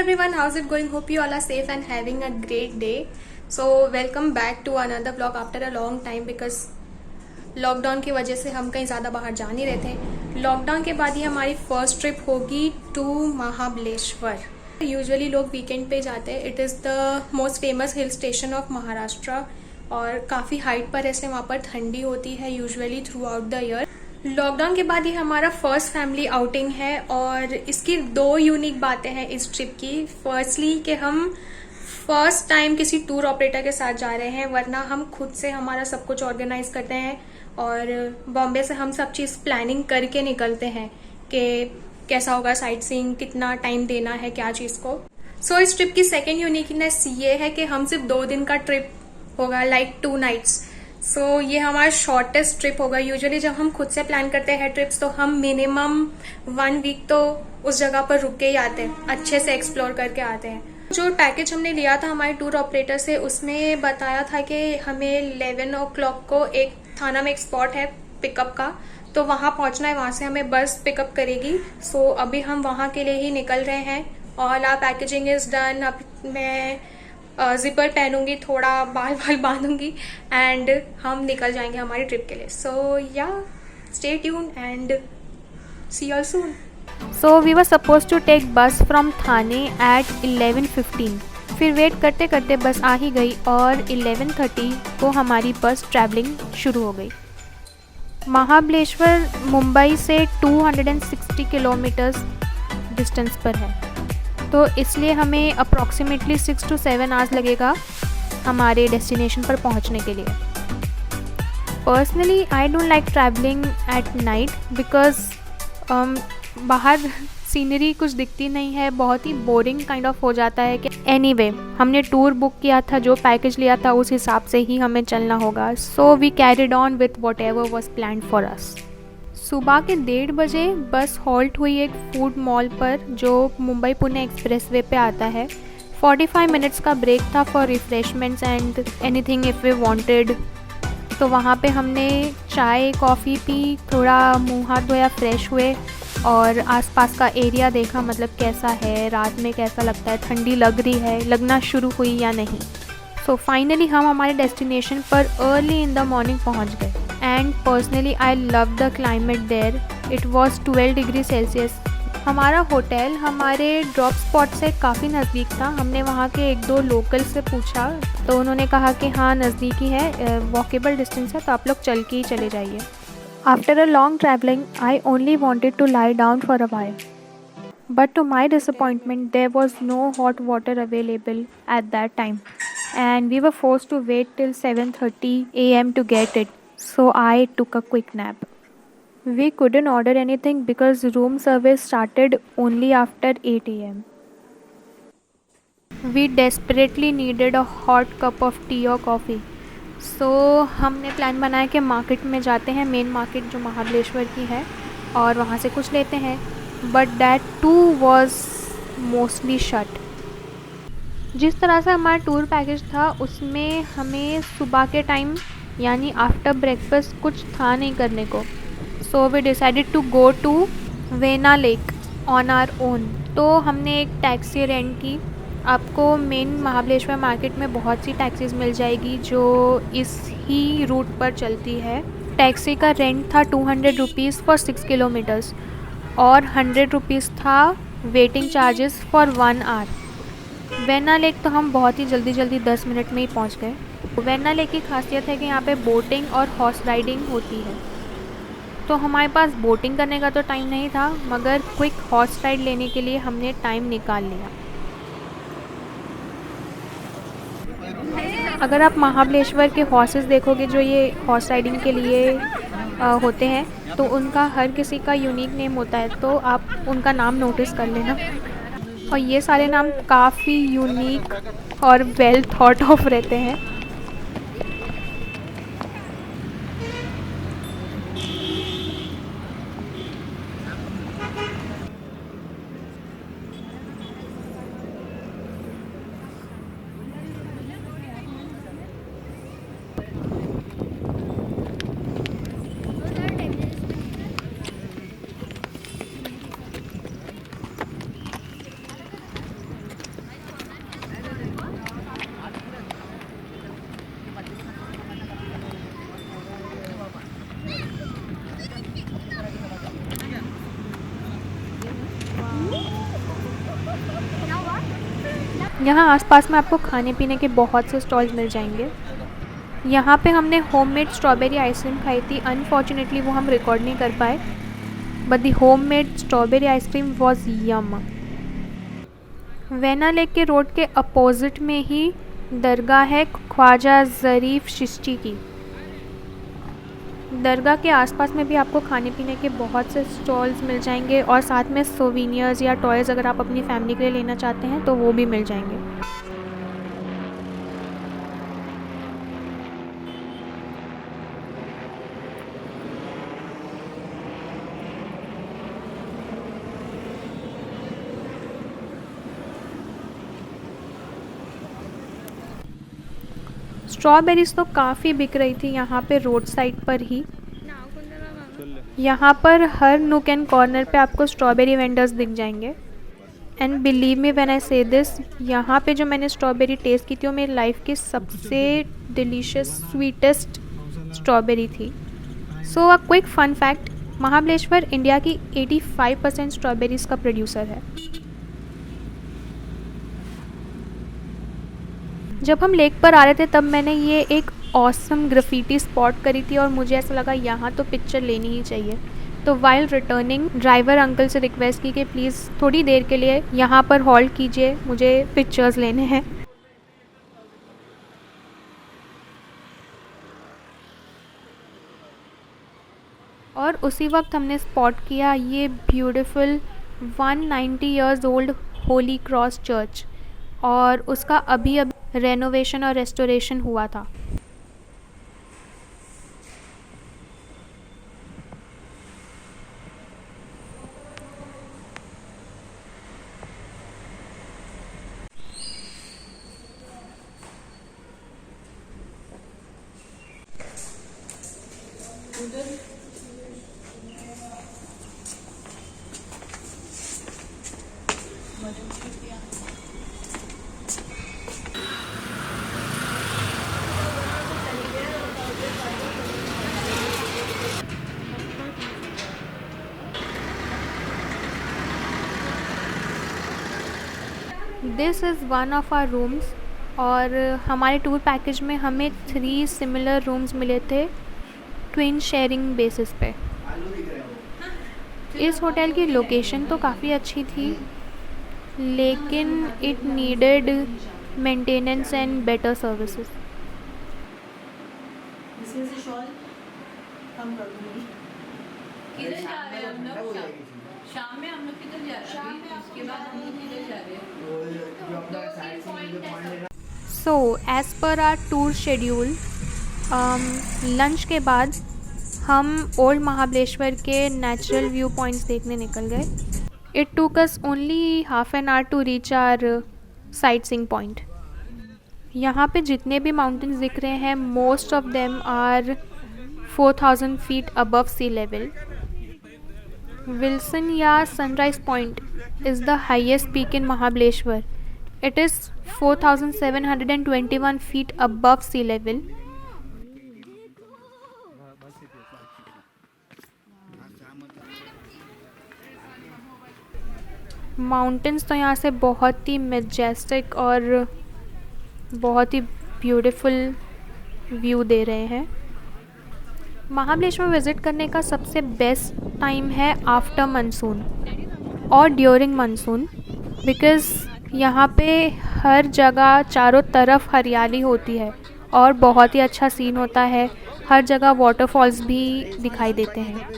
everyone, how's it going? Hope you all are safe and having a great day. So welcome back to another vlog after a long time because lockdown की वजह से हम कहीं ज़्यादा बाहर जा नहीं रहे थे। लॉकडाउन के बाद ही हमारी फर्स्ट ट्रिप होगी टू महाबलेश्वर। यूजुअली लोग वीकेंड पे जाते हैं। It is the most famous hill station of Maharashtra और काफ़ी हाइट पर, ऐसे वहाँ पर ठंडी होती है usually through out the year. Lockdown के बाद ये हमारा फर्स्ट फैमिली आउटिंग है और इसकी दो यूनिक बातें हैं इस ट्रिप की। फर्स्टली कि हम फर्स्ट टाइम किसी टूर ऑपरेटर के साथ जा रहे हैं, वरना हम खुद से हमारा सब कुछ ऑर्गेनाइज करते हैं और बॉम्बे से हम सब चीज़ प्लानिंग करके निकलते हैं कि कैसा होगा साइट सीइंग, कितना टाइम देना है क्या चीज़ को। सो इस ट्रिप की सेकेंड यूनिकनेस ये है कि हम सिर्फ 2 दिन का ट्रिप होगा, लाइक 2 नाइट्स। सो ये हमारा शॉर्टेस्ट ट्रिप होगा। यूजुअली जब हम खुद से प्लान करते हैं ट्रिप्स तो हम मिनिमम 1 वीक तो उस जगह पर रुक के ही आते हैं, अच्छे से एक्सप्लोर करके आते हैं। जो पैकेज हमने लिया था हमारे टूर ऑपरेटर से, उसमें बताया था कि हमें 11 o'clock को एक थाना में एक स्पॉट है पिकअप का, तो वहाँ पहुँचना है, वहाँ से हमें बस पिकअप करेगी। सो अभी हम वहाँ के लिए ही निकल रहे हैं। All our packaging is done. अब मैं जिपर पहनूंगी, थोड़ा बाल बांधूंगी एंड हम निकल जाएंगे हमारी ट्रिप के लिए। So yeah stay tuned and see you all soon. So we were supposed to take bus from Thane at 11:15। फिर वेट करते करते बस आ ही गई और 11:30 को हमारी बस ट्रैवलिंग शुरू हो गई। महाबलेश्वर मुंबई से 260 किलोमीटर्स डिस्टेंस पर है, तो इसलिए हमें अप्रॉक्सीमेटली 6 to 7 आवर्स लगेगा हमारे डेस्टिनेशन पर पहुंचने के लिए। Personally I don't like travelling at night because बाहर सीनरी कुछ दिखती नहीं है, बहुत ही बोरिंग काइंड ऑफ हो जाता है कि एनीवे हमने टूर बुक किया था, जो पैकेज लिया था उस हिसाब से ही हमें चलना होगा। So we carried on with whatever was planned for us. सुबह के 1:30 बजे बस हॉल्ट हुई एक फूड मॉल पर जो मुंबई पुणे एक्सप्रेसवे पे आता है। 45 मिनट्स का ब्रेक था for refreshments and anything if we wanted. तो वहाँ पे हमने चाय कॉफ़ी पी, थोड़ा मुँह हाथ धोया, फ्रेश हुए और आसपास का एरिया देखा, मतलब कैसा है, रात में कैसा लगता है, ठंडी लग रही है, लगना शुरू हुई या नहीं। सो फाइनली हम हमारे डेस्टिनेशन पर अर्ली इन द मॉर्निंग पहुंच गए and personally I love the climate there. It was 12 degree Celsius. हमारा होटल हमारे ड्रॉप स्पॉट से काफ़ी नज़दीक था। हमने वहाँ के 1-2 लोकल से पूछा तो उन्होंने कहा कि हाँ नज़दीक ही है, वॉकेबल डिस्टेंस है, तो आप लोग चल के ही चले जाइए। After a long traveling, I only wanted to lie down for a while. But to my disappointment, there was no hot water available at that time. And we were forced to wait till 7:30 a.m. to get it. So I took a quick nap. We couldn't order anything because room service started only after 8 a.m. We desperately needed a hot cup of tea or coffee. सो हमने plan बनाया कि market में जाते हैं, main market जो महाबलेश्वर की है, और वहाँ से कुछ लेते हैं। But that too was mostly shut. जिस तरह से हमारा टूर पैकेज था उसमें हमें सुबह के टाइम यानी आफ्टर ब्रेकफास्ट कुछ था नहीं करने को। So we decided to go to Venna lake on our own. तो हमने एक टैक्सी रेंट की। आपको मेन महाबलेश्वर मार्केट में बहुत सी टैक्सीज़ मिल जाएगी जो इस ही रूट पर चलती है। टैक्सी का रेंट था 200 रुपीज़ फॉर 6 किलोमीटर्स और 100 रुपीज़ था waiting charges for 1 hour. Venna lake तो हम बहुत ही जल्दी 10 मिनट में ही पहुंच गए। वेना लेक की खासियत है कि यहाँ पे बोटिंग और हॉर्स राइडिंग होती है। तो हमारे पास बोटिंग करने का तो टाइम नहीं था, मगर क्विक हॉर्स राइड लेने के लिए हमने टाइम निकाल लिया। अगर आप महाबलेश्वर के हॉर्सेस देखोगे जो ये हॉर्स राइडिंग के लिए होते हैं, तो उनका हर किसी का यूनिक नेम होता है, तो आप उनका नाम नोटिस कर लेना। और ये सारे नाम काफ़ी यूनिक और वेल थॉट ऑफ रहते हैं। यहाँ आसपास में आपको खाने पीने के बहुत से स्टॉल्स मिल जाएंगे। यहाँ पे हमने होममेड स्ट्रॉबेरी आइसक्रीम खाई थी। अनफॉर्चुनेटली वो हम रिकॉर्ड नहीं कर पाए, but the homemade strawberry ice cream was yum. Venna lake के रोड के अपोजिट में ही दरगाह है ख्वाजा ज़रीफ़ चिश्ती की। दरगाह के आसपास में भी आपको खाने पीने के बहुत से स्टॉल्स मिल जाएंगे और साथ में सोवीनियर्स या टॉयज़ अगर आप अपनी फैमिली के लिए लेना चाहते हैं तो वो भी मिल जाएंगे। स्ट्रॉबेरीज़ तो काफ़ी बिक रही थी यहाँ पे रोड साइड पर ही। यहाँ पर हर नूक एंड कॉर्नर पे आपको स्ट्रॉबेरी वेंडर्स दिख जाएंगे। And believe me when I से दिस, यहाँ पे जो मैंने स्ट्रॉबेरी टेस्ट की थी वो मेरी लाइफ की सबसे डिलीशियस स्वीटेस्ट स्ट्रॉबेरी थी। So a quick fun fact, Mahabaleshwar India की 85% स्ट्रॉबेरीज़ का प्रोड्यूसर है। जब हम लेक पर आ रहे थे तब मैंने ये एक ऑसम ग्राफिटी स्पॉट करी थी और मुझे ऐसा लगा यहाँ तो पिक्चर लेनी ही चाहिए। तो वाइल रिटर्निंग ड्राइवर अंकल से रिक्वेस्ट की कि प्लीज़ थोड़ी देर के लिए यहाँ पर हॉल्ट कीजिए, मुझे पिक्चर्स लेने हैं। और उसी वक्त हमने स्पॉट किया ये beautiful 190 years old holy cross church, और उसका अभी रेनोवेशन और रेस्टोरेशन हुआ था। This is one of our rooms, और हमारे टूर पैकेज में हमें 3 सिमिलर रूम्स मिले थे ट्विन शेयरिंग बेसिस पे। इस होटल की लोकेशन तो काफ़ी अच्छी थी, लेकिन it needed maintenance and better services. किधर जा रहे हैं हम लोग? शाम में हम लोग किधर जा रहे हैं? इसके बाद हम लोग किधर जा रहे हैं? So as per our tour schedule, lunch के बाद हम ओल्ड महाबलेश्वर के नेचुरल व्यू पॉइंट्स देखने निकल गए। It took us only half an hour to reach our sightseeing point. यहाँ पे जितने भी माउंटेन्स दिख रहे हैं, most of them are 4000 feet above sea level. Wilson या sunrise point is the highest peak in Mahabaleshwar. It is 4721 feet above sea level. Mountains तो यहाँ से बहुत ही मैजेस्टिक और बहुत ही ब्यूटीफुल व्यू दे रहे हैं। महाबलेश्वर विज़िट करने का सबसे बेस्ट टाइम है आफ्टर मानसून और ड्यूरिंग मानसून, बिकॉज़ यहाँ पे हर जगह चारों तरफ हरियाली होती है और बहुत ही अच्छा सीन होता है। हर जगह वाटरफॉल्स भी दिखाई देते हैं।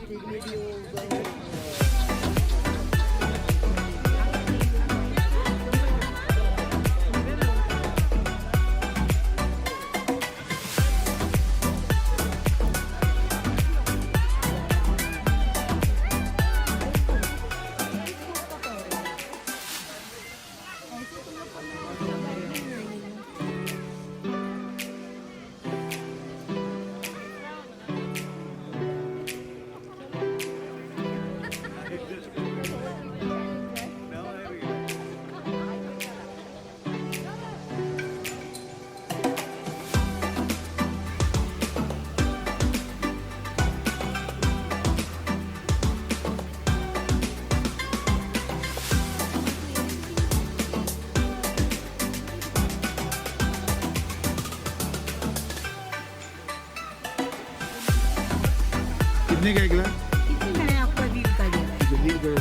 कितने का है गिलास? कितने का है आपका रील का जो है? जल्दी कर।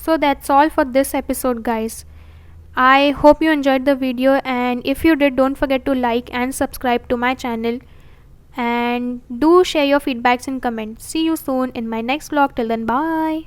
So that's all for this episode, guys. I hope you enjoyed the video, and if you did, don't forget to like and subscribe to my channel, and do share your feedbacks in comments. See you soon in my next vlog. Till then, bye.